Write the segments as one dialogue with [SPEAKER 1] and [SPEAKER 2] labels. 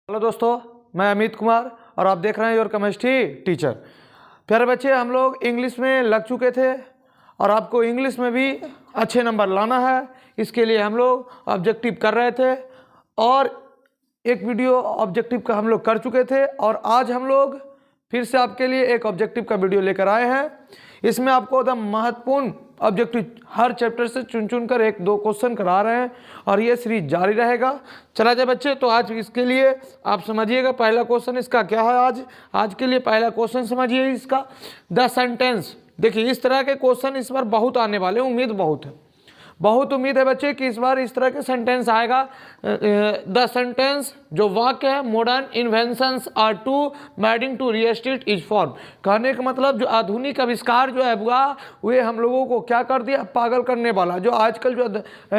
[SPEAKER 1] Hello दोस्तों, मैं अमित कुमार और आप देख रहे हैं योर केमिस्ट्री टीचर। प्यारे बच्चे, हम लोग इंग्लिश में लग चुके थे और आपको इंग्लिश में भी अच्छे नंबर लाना है। इसके लिए हम लोग ऑब्जेक्टिव कर रहे थे और एक वीडियो ऑब्जेक्टिव का हम लोग कर चुके थे और आज हम लोग फिर से आपके लिए एक ऑब्जेक्टिव का वीडियो लेकर आए हैं। इसमें आपको एकदम महत्वपूर्ण ऑब्जेक्टिव हर चैप्टर से चुन चुन कर एक दो क्वेश्चन करा रहे हैं और ये सीरीज जारी रहेगा। चला जाए बच्चे, तो आज इसके लिए आप समझिएगा पहला क्वेश्चन इसका क्या है। आज के लिए पहला क्वेश्चन समझिए इसका, द सेंटेंस। देखिए, इस तरह के क्वेश्चन इस बार बहुत आने वाले, उम्मीद बहुत है, बहुत उम्मीद है बच्चे कि इस बार इस तरह के सेंटेंस आएगा। द सेंटेंस जो वाक्य है, modern inventions are too maddening to restate is form. कहने का मतलब जो आधुनिक आविष्कार जो है हुआ, वे हम लोगों को क्या कर दिया, पागल करने वाला। जो आजकल जो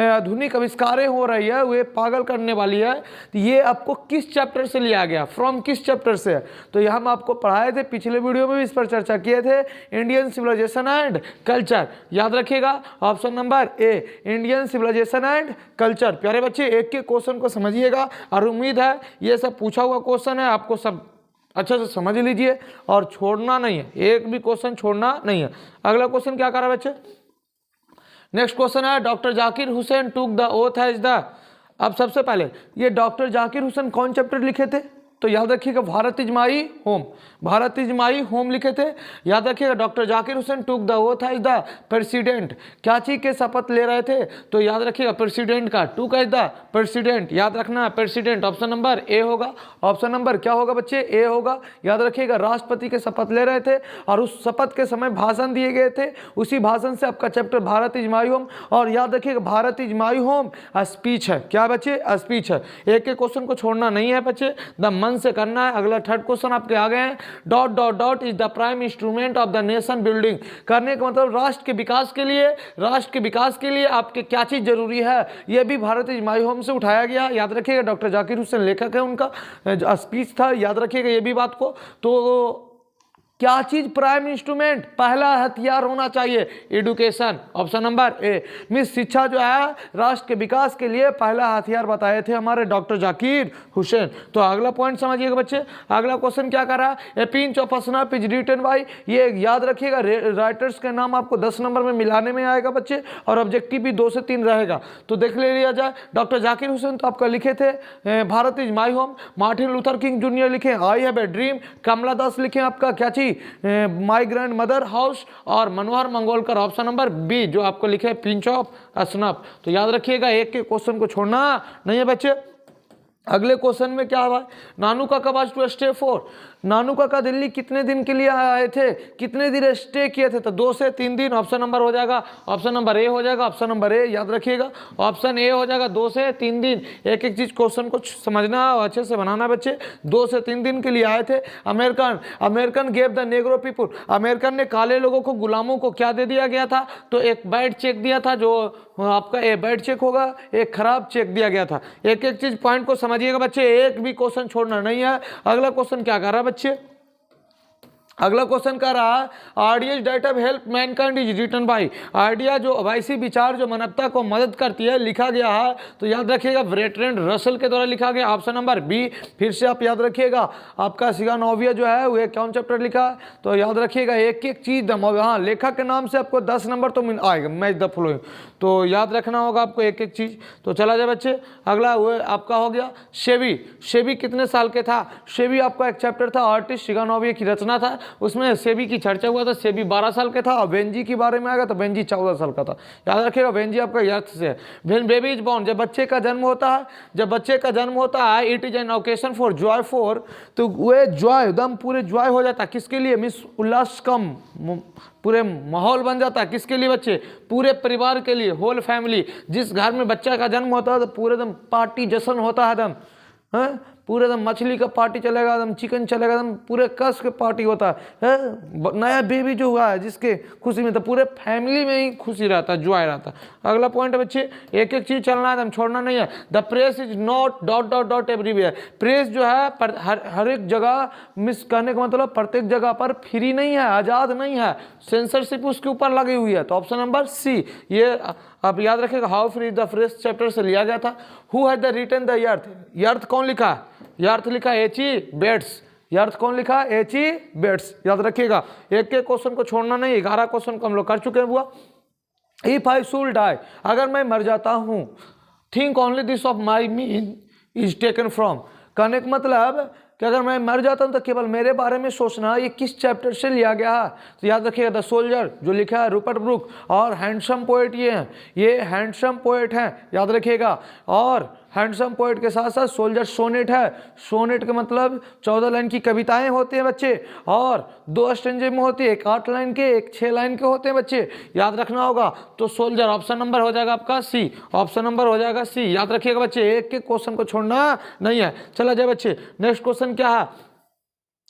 [SPEAKER 1] आधुनिक आविष्कारें हो रही है वे पागल करने वाली है। तो ये आपको किस चैप्टर से लिया गया, फ्रॉम किस चैप्टर से है, तो ये हम आपको पढ़ाए थे, पिछले वीडियो में भी इस पर चर्चा किए थे। इंडियन सिविलाइजेशन एंड कल्चर, याद रखिएगा option number A, Indian civilization and culture. प्यारे बच्चे, एक के क्वेश्चन को समझिएगा और उम्मीद है ये सब पूछा हुआ क्वेश्चन है, आपको सब अच्छे से समझ लीजिए और छोड़ना नहीं है, एक भी क्वेश्चन छोड़ना नहीं है। अगला क्वेश्चन क्या कर रहा है बच्चे, नेक्स्ट क्वेश्चन है, doctor Zakir Hussain took the oath as the. अब सबसे पहले ये डॉक्टर जाकिर हुसैन कौन चैप्टर लिखे थे, तो याद रखिएगा Bharat is my home, Bharat is my home लिखे थे। याद रखिएगा doctor Zakir Hussain took the oath as the president, क्या चीज के शपथ ले रहे थे, तो याद रखिएगा प्रेसिडेंट का, टूक एज द प्रेसिडेंट, याद रखना प्रेसिडेंट ऑप्शन नंबर ए होगा। ऑप्शन नंबर क्या होगा बच्चे, ए होगा। याद रखिएगा राष्ट्रपति के शपथ ले रहे थे और उस शपथ के समय भाषण दिए गए थे, उसी भाषण से आपका chapter Bharat is my home. और याद रखिएगा Bharat is my home speech है, क्या बच्चे, स्पीच है। एक के क्वेश्चन को छोड़ना नहीं है बच्चे, द मन से करना है। अगला थर्ड क्वेश्चन आपके आ गए हैं, dot dot dot is the prime instrument of the nation building. करने का मतलब राष्ट्र के विकास के लिए, राष्ट्र के विकास के लिए आपके क्या चीज जरूरी है, यह भी भारत इज माई होम से उठाया गया। याद रखिएगा डॉक्टर जाकिर हुसैन लेखक है, उनका स्पीच था, याद रखिएगा ये भी बात को। तो क्या चीज प्राइम इंस्ट्रूमेंट, पहला हथियार होना चाहिए, एजुकेशन ऑप्शन नंबर ए। मिस शिक्षा जो है राष्ट्र के विकास के लिए पहला हथियार बताए थे हमारे डॉक्टर जाकिर हुसैन। तो अगला पॉइंट समझिएगा बच्चे, अगला क्वेश्चन क्या कर रहा है, a pinch of snuff is written by. ये याद रखिएगा राइटर्स के नाम आपको 10 नंबर में मिलाने में आएगा बच्चे और ऑब्जेक्टिव भी 2 से 3 रहेगा। तो देख ले लिया जाए, डॉक्टर जाकिर हुसैन तो आपका लिखे थे Bharat is my home, Martin Luther king junior लिखे आई हैव ए ड्रीम, कमला दास लिखे आपका क्या चीज, माई ग्रैंड मदर हाउस, और मनोहर मंगोलकर ऑप्शन नंबर बी जो आपको लिखे पिंच ऑफ स्नफ। तो याद रखिएगा एक के क्वेश्चन को छोड़ना नहीं है बच्चे। अगले क्वेश्चन में क्या हुआ, नानू काका वाज टू स्टे फॉर। नानू काका दिल्ली कितने दिन के लिए आए थे, कितने दिन स्टे किए थे, तो 2 से 3 दिन ऑप्शन नंबर हो जाएगा, ऑप्शन नंबर ए हो जाएगा। ऑप्शन नंबर ए याद रखिएगा, ऑप्शन ए हो जाएगा 2 से 3 दिन। एक एक चीज क्वेश्चन को समझना और अच्छे से बनाना बच्चे। 2 से 3 दिन के लिए आए थे। American gave the Negro people, American ने काले लोगों को, गुलामों को क्या दे दिया गया था, तो एक बैड चेक दिया था, जो आपका ए बैड चेक होगा, एक खराब चेक दिया गया था। एक एक चीज पॉइंट को समझिएगा बच्चे, एक भी क्वेश्चन छोड़ना नहीं है। अगला क्वेश्चन क्या कर रहा है बच्चे, अगला क्वेश्चन कर रहा है, ideas that have help mankind is written by. Idea जो वैसी विचार जो मानवता को मदद करती है, लिखा गया है, तो याद रखिएगा बर्ट्रैंड रसल के द्वारा लिखा गया, ऑप्शन नंबर बी। फिर से आप याद रखिएगा आपका सिगानोविया जो है वो कौन चैप्टर लिखा है, तो याद रखिएगा एक एक चीज, हाँ लेखक के नाम से आपको 10 नंबर तो मिल आएगा, मैच द फॉलोइंग, तो याद रखना होगा आपको एक एक चीज। तो चला जाए बच्चे, अगला वो आपका हो गया शेबी। शेबी कितने साल के था, शेबी आपका एक चैप्टर था, आर्टिस्ट सिगानोविया की रचना था, उसमें सेबी की चर्चा हुआ था। सेबी 12 साल के था और बेंजी के बारे में आएगा तो बेंजी 14 साल का था। याद रखिएगा बेंजी आपका अर्थ से है। व्हेन बेबी इज बॉर्न, जब बच्चे का जन्म होता है, जब बच्चे का जन्म होता है, it is an occasion for Joy for, तो वे जॉय एकदम पूरे जॉय हो जाता है, किसके लिए, मिस उल्लास कम पूरे माहौल बन जाता है, किसके लिए बच्चे, पूरे परिवार के लिए, होल फैमिली। जिस घर में बच्चा का जन्म होता है तो पूरे एकदम पार्टी जश्न होता है, एकदम पूरे एकदम मछली का पार्टी चलेगा, एकदम चिकन चलेगा, एकदम पूरे कस के पार्टी होता है। नया बेबी जो हुआ है जिसके खुशी में, तो पूरे फैमिली में ही खुशी रहता है, जॉय रहता है। अगला पॉइंट है बच्चे, एक एक चीज चलना है, एकदम छोड़ना नहीं है। The press is not dot dot dot everywhere. Press जो है हर एक जगह, मिस करने का मतलब प्रत्येक जगह पर फ्री नहीं है, आजाद नहीं है, सेंसरशिप उसके ऊपर लगी हुई है। तो ऑप्शन नंबर सी ये आप याद रखिएगा, how free the first chapter से लिया गया था। Who has the written the अर्थ, अर्थ कौन लिखा, अर्थ लिखा H.E. बेट्स, अर्थ कौन लिखा H.E. बेट्स, याद रखिएगा। एक एक क्वेश्चन को छोड़ना नहीं, 11 क्वेश्चन को हम लोग कर चुके हैं बुआ। इफ आई शुड डाई, अगर मैं मर जाता हूं, think only this of my mean is taken from, कहने का मतलब कि अगर मैं मर जाता हूं तो केवल मेरे बारे में सोचना, ये किस चैप्टर से लिया गया है। तो याद रखिएगा द सोल्जर जो लिखा है रूपर्ट ब्रूक, और हैंडसम पोएट ये हैं, ये हैंडसम पोएट हैं, याद रखिएगा। और हैंडसम पोएट के साथ साथ सोल्जर सोनेट है, सोनेट के मतलब 14 लाइन की कविताएं होती हैं बच्चे, और 2 स्टेंजे में होती है, एक 8 लाइन के, एक 6 लाइन के होते हैं बच्चे, याद रखना होगा। तो सोल्जर ऑप्शन नंबर हो जाएगा आपका सी, ऑप्शन नंबर हो जाएगा सी, याद रखिएगा बच्चे, एक एक क्वेश्चन को छोड़ना नहीं है। चला जाए बच्चे, नेक्स्ट क्वेश्चन क्या है,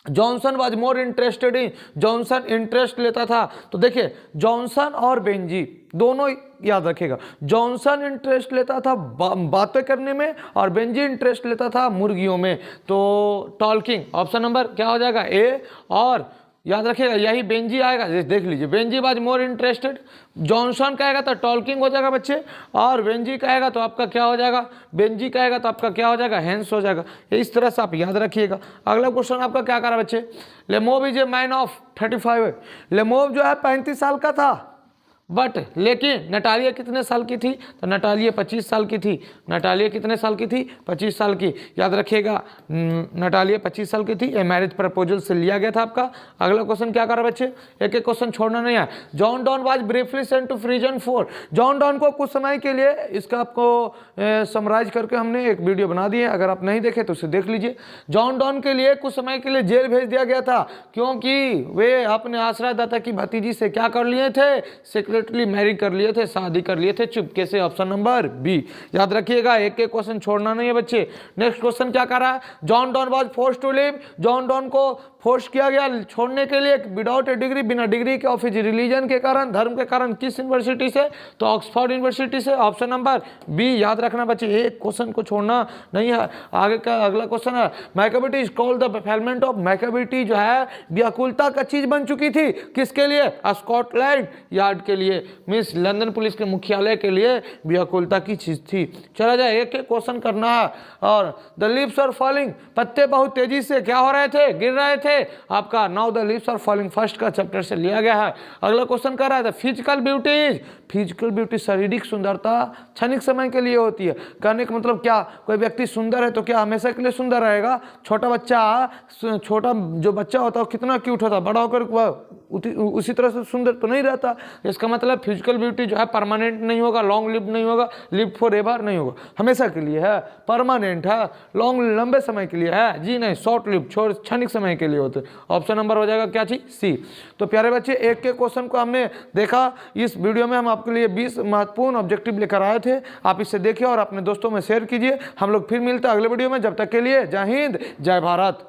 [SPEAKER 1] Johnson was more interested in, Johnson interest लेता था। तो देखिए जॉनसन और बेंजी दोनों याद रखिएगा, जॉनसन इंटरेस्ट लेता था बातें करने में और बेंजी इंटरेस्ट लेता था मुर्गियों में। तो टॉल्किंग ऑप्शन नंबर क्या हो जाएगा ए, और याद रखिएगा यही बेंजी आएगा, देख लीजिए Benji was more interested, Johnson कहेगा तो टॉल्किंग हो जाएगा बच्चे, और बेंजी कहेगा तो आपका क्या हो जाएगा, बेंजी कहेगा तो आपका क्या हो जाएगा, हेंस हो जाएगा। इस तरह से आप याद रखिएगा। अगला क्वेश्चन आपका क्या करा बच्चे, लेमोव इज ए मैन ऑफ 35, लेमोव जो है 35 साल का था, बट लेकिन नटालिया कितने साल की थी, तो नटालिया 25 साल की थी, नटालिया कितने साल की थी, 25 साल की, याद रखिएगा नटालिया 25 साल की थी। ये मैरिज प्रपोजल से लिया गया था आपका। अगला क्वेश्चन क्या करा बच्चे, एक एक क्वेश्चन छोड़ना नहीं है। John Donne was briefly sent to prison for, John Donne को कुछ समय के लिए, इसका आपको समराइज करके हमने एक वीडियो बना दी है, अगर आप नहीं देखे तो उसे देख लीजिए। जॉन डॉन के लिए कुछ समय के लिए जेल भेज दिया गया था, क्योंकि वे अपने आश्रयदाता की भतीजी से क्या कर लिए थे, मैरी कर लिए थे, शादी कर लिए थे चुपके से, ऑप्शन नंबर बी, याद रखिएगा। एक एक क्वेश्चन छोड़ना नहीं है बच्चे। नेक्स्ट क्वेश्चन क्या कर रहा है, John Donne was forced to leave, John Donne को फोर्स किया गया छोड़ने के लिए विदाउट ए डिग्री, बिना डिग्री के, ऑफ हिज रिलीजन के कारण, धर्म के कारण, किस यूनिवर्सिटी से, तो ऑक्सफोर्ड यूनिवर्सिटी से, ऑप्शन नंबर बी, याद रखना बच्चे, एक क्वेश्चन को छोड़ना नहीं है। आगे का अगला क्वेश्चन है, मैकाबिटी इज कॉल्ड द फेलमेंट ऑफ, मैकाबिटी जो है व्याकुलता का चीज बन चुकी थी, किसके लिए, स्कॉटलैंड यार्ड के लिए, मीन्स लंदन पुलिस के मुख्यालय के लिए व्याकुलता की चीज थी। चला जाए, एक एक क्वेश्चन करना है। और द लीव्स आर फॉलिंग, पत्ते बहुत तेजी से क्या हो रहे थे, गिर रहे थे, आपका now the leaves are falling first का चैप्टर से लिया गया है। अगला क्वेश्चन कर रहा है, फिजिकल ब्यूटी, फिजिकल ब्यूटी शारीरिक सुंदरता क्षणिक समय के लिए होती है। कहने का मतलब क्या, कोई व्यक्ति सुंदर है तो क्या हमेशा के लिए सुंदर रहेगा, छोटा बच्चा, छोटा जो बच्चा होता है कितना क्यूट होता है, बड़ा होकर उसी तरह से सुंदर तो नहीं रहता। इसका मतलब फिजिकल ब्यूटी जो है परमानेंट नहीं होगा, लॉन्ग लिव नहीं होगा, लिव फॉर एवर नहीं होगा, हमेशा के लिए है, परमानेंट है, लॉन्ग लंबे समय के लिए है, जी नहीं, शॉर्ट लिव क्षणिक समय के लिए होते। ऑप्शन नंबर हो जाएगा क्या चीज, सी। तो प्यारे बच्चे, एक एक क्वेश्चन को हमने देखा। इस वीडियो में हम आपके लिए 20 महत्वपूर्ण ऑब्जेक्टिव लेकर आए थे, आप इसे देखिए और अपने दोस्तों में शेयर कीजिए। हम लोग फिर मिलते हैं अगले वीडियो में, जब तक के लिए जय हिंद जय भारत।